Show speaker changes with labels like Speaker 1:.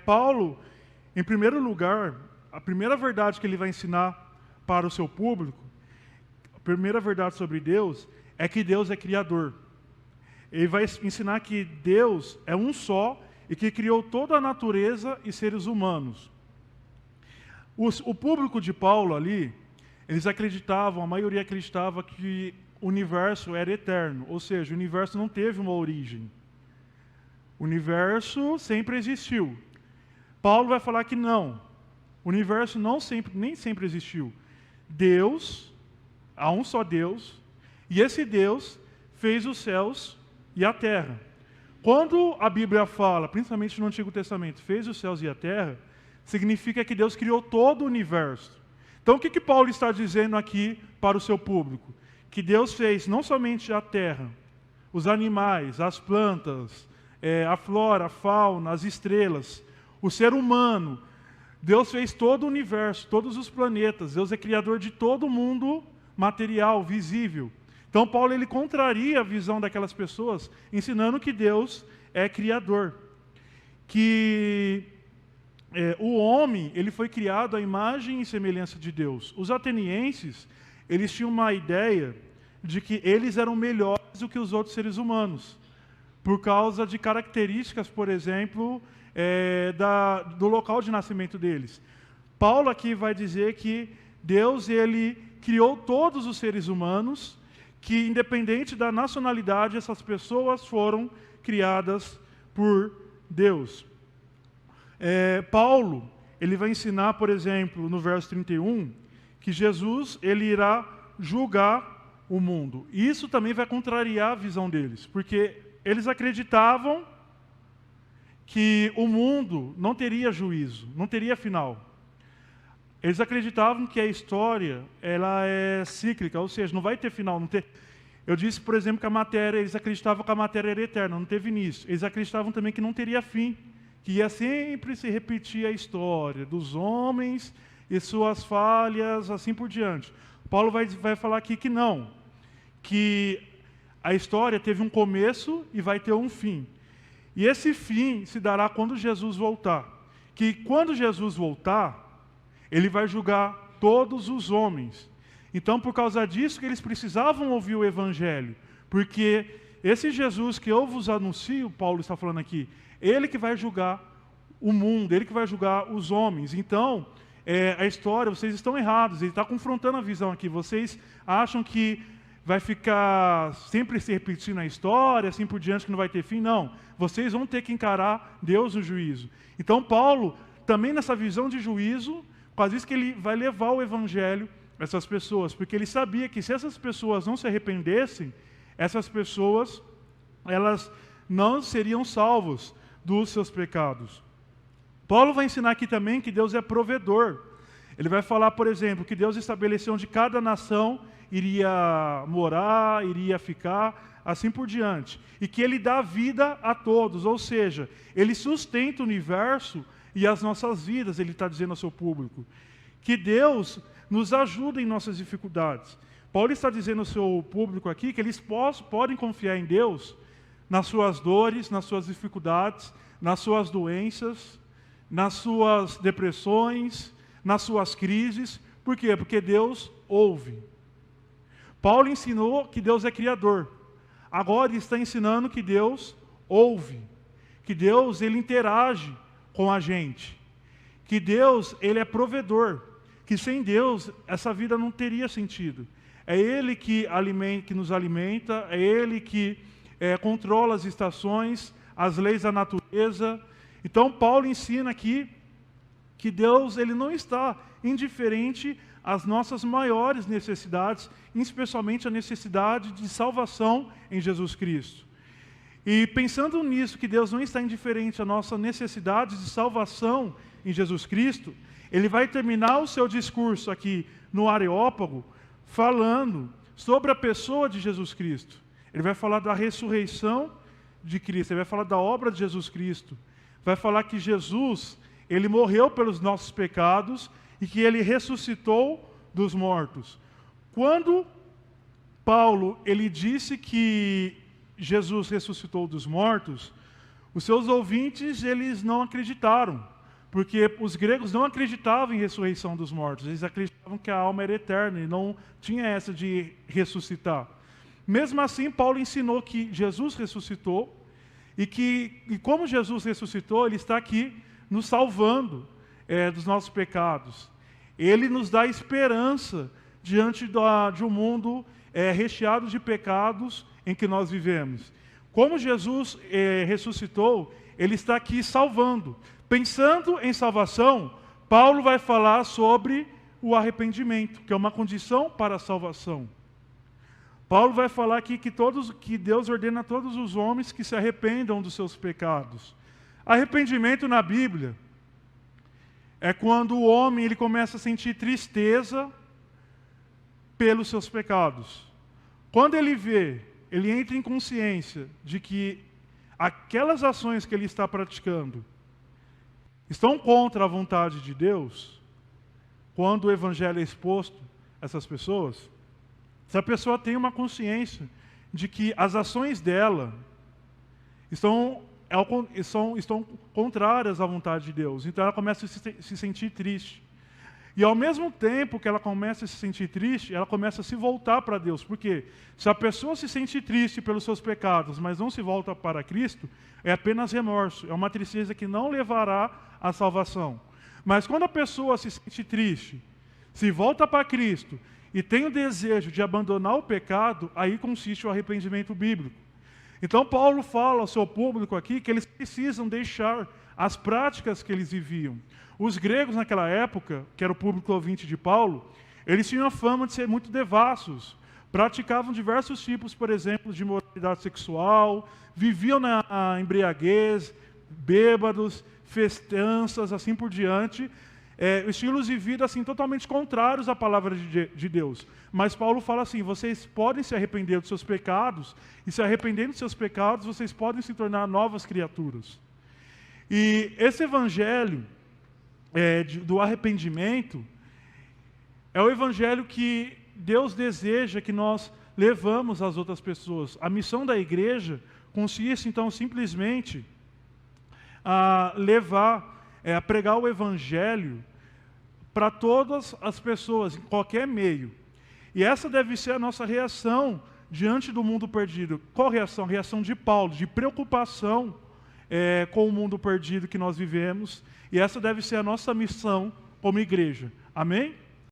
Speaker 1: Paulo, em primeiro lugar, a primeira verdade que ele vai ensinar para o seu público, a primeira verdade sobre Deus, é que Deus é criador. Ele vai ensinar que Deus é um só e que criou toda a natureza e seres humanos. O público de Paulo ali, eles acreditavam, a maioria acreditava que o universo era eterno, ou seja, o universo não teve uma origem. O universo sempre existiu. Paulo vai falar que não, o universo nem sempre existiu. Deus, há um só Deus, e esse Deus fez os céus e a terra. Quando a Bíblia fala, principalmente no Antigo Testamento, fez os céus e a terra, significa que Deus criou todo o universo. Então o que Paulo está dizendo aqui para o seu público? Que Deus fez não somente a terra, os animais, as plantas, a flora, a fauna, as estrelas, o ser humano. Deus fez todo o universo, todos os planetas. Deus é criador de todo o mundo material, visível. Então Paulo ele contraria a visão daquelas pessoas, ensinando que Deus é criador. Que o homem ele foi criado à imagem e semelhança de Deus. Os atenienses, eles tinham uma ideia de que eles eram melhores do que os outros seres humanos, por causa de características, por exemplo, do local de nascimento deles. Paulo aqui vai dizer que Deus ele criou todos os seres humanos, que independente da nacionalidade, essas pessoas foram criadas por Deus. Paulo, ele vai ensinar, por exemplo, no verso 31, que Jesus ele irá julgar o mundo. E isso também vai contrariar a visão deles, porque eles acreditavam que o mundo não teria juízo, não teria final. Eles acreditavam que a história ela é cíclica, ou seja, não vai ter final. Eu disse, por exemplo, que eles acreditavam que a matéria era eterna, não teve início. Eles acreditavam também que não teria fim, que ia sempre se repetir a história dos homens e suas falhas, assim por diante. Paulo vai falar aqui que não, que a história teve um começo e vai ter um fim. E esse fim se dará quando Jesus voltar. Que quando Jesus voltar, ele vai julgar todos os homens. Então, por causa disso, que eles precisavam ouvir o Evangelho. Porque esse Jesus que eu vos anuncio, Paulo está falando aqui, ele que vai julgar o mundo, ele que vai julgar os homens. Então, a história, vocês estão errados, ele está confrontando a visão aqui. Vocês acham que vai ficar sempre se repetindo a história, assim por diante, que não vai ter fim? Não. Vocês vão ter que encarar Deus no juízo. Então, Paulo, também nessa visão de juízo, quase isso que ele vai levar o Evangelho a essas pessoas, porque ele sabia que se essas pessoas não se arrependessem, essas pessoas, elas não seriam salvos dos seus pecados. Paulo vai ensinar aqui também que Deus é provedor. Ele vai falar, por exemplo, que Deus estabeleceu onde cada nação iria morar, iria ficar, assim por diante. E que Ele dá vida a todos, ou seja, Ele sustenta o universo e as nossas vidas, Ele está dizendo ao seu público. Que Deus nos ajuda em nossas dificuldades. Paulo está dizendo ao seu público aqui que eles podem confiar em Deus nas suas dores, nas suas dificuldades, nas suas doenças, nas suas depressões, nas suas crises. Por quê? Porque Deus ouve. Paulo ensinou que Deus é criador. Agora ele está ensinando que Deus ouve. Que Deus ele interage com a gente. Que Deus ele é provedor. Que sem Deus essa vida não teria sentido. É Ele que nos alimenta, é Ele que controla as estações, as leis da natureza. Então Paulo ensina aqui que Deus ele não está indiferente às nossas maiores necessidades, especialmente a necessidade de salvação em Jesus Cristo. E pensando nisso, que Deus não está indiferente à nossa necessidade de salvação em Jesus Cristo, ele vai terminar o seu discurso aqui no Areópago falando sobre a pessoa de Jesus Cristo. Ele vai falar da ressurreição de Cristo, ele vai falar da obra de Jesus Cristo. Vai falar que Jesus, ele morreu pelos nossos pecados e que ele ressuscitou dos mortos. Quando Paulo, ele disse que Jesus ressuscitou dos mortos, Os seus ouvintes, eles não acreditaram, porque os gregos não acreditavam em ressurreição dos mortos, eles acreditavam que a alma era eterna e não tinha essa de ressuscitar. Mesmo assim, Paulo ensinou que Jesus ressuscitou e como Jesus ressuscitou, Ele está aqui nos salvando dos nossos pecados. Ele nos dá esperança diante de um mundo recheado de pecados em que nós vivemos. Como Jesus ressuscitou, Ele está aqui salvando. Pensando em salvação, Paulo vai falar sobre o arrependimento, que é uma condição para a salvação. Paulo vai falar aqui que Deus ordena a todos os homens que se arrependam dos seus pecados. Arrependimento na Bíblia é quando o homem ele começa a sentir tristeza pelos seus pecados. Quando ele entra em consciência de que aquelas ações que ele está praticando estão contra a vontade de Deus, quando o Evangelho é exposto a essas pessoas, se a pessoa tem uma consciência de que as ações dela estão contrárias à vontade de Deus, então ela começa a se sentir triste. E ao mesmo tempo que ela começa a se sentir triste, ela começa a se voltar para Deus. Porque se a pessoa se sente triste pelos seus pecados, mas não se volta para Cristo, é apenas remorso, é uma tristeza que não levará à salvação. Mas quando a pessoa se sente triste, se volta para Cristo e tem o desejo de abandonar o pecado, aí consiste o arrependimento bíblico. Então Paulo fala ao seu público aqui que eles precisam deixar as práticas que eles viviam. Os gregos naquela época, que era o público ouvinte de Paulo, eles tinham a fama de ser muito devassos, praticavam diversos tipos, por exemplo, de imoralidade sexual, viviam na embriaguez, bêbados, festanças, assim por diante, estilos de vida assim, totalmente contrários à palavra de Deus. Mas Paulo fala assim, vocês podem se arrepender dos seus pecados, e se arrependendo dos seus pecados, vocês podem se tornar novas criaturas. E esse evangelho do arrependimento é o evangelho que Deus deseja que nós levamos às outras pessoas. A missão da igreja consiste, então, simplesmente a pregar o evangelho para todas as pessoas, em qualquer meio. E essa deve ser a nossa reação diante do mundo perdido. Qual reação? Reação de Paulo, de preocupação com o mundo perdido que nós vivemos. E essa deve ser a nossa missão como igreja. Amém?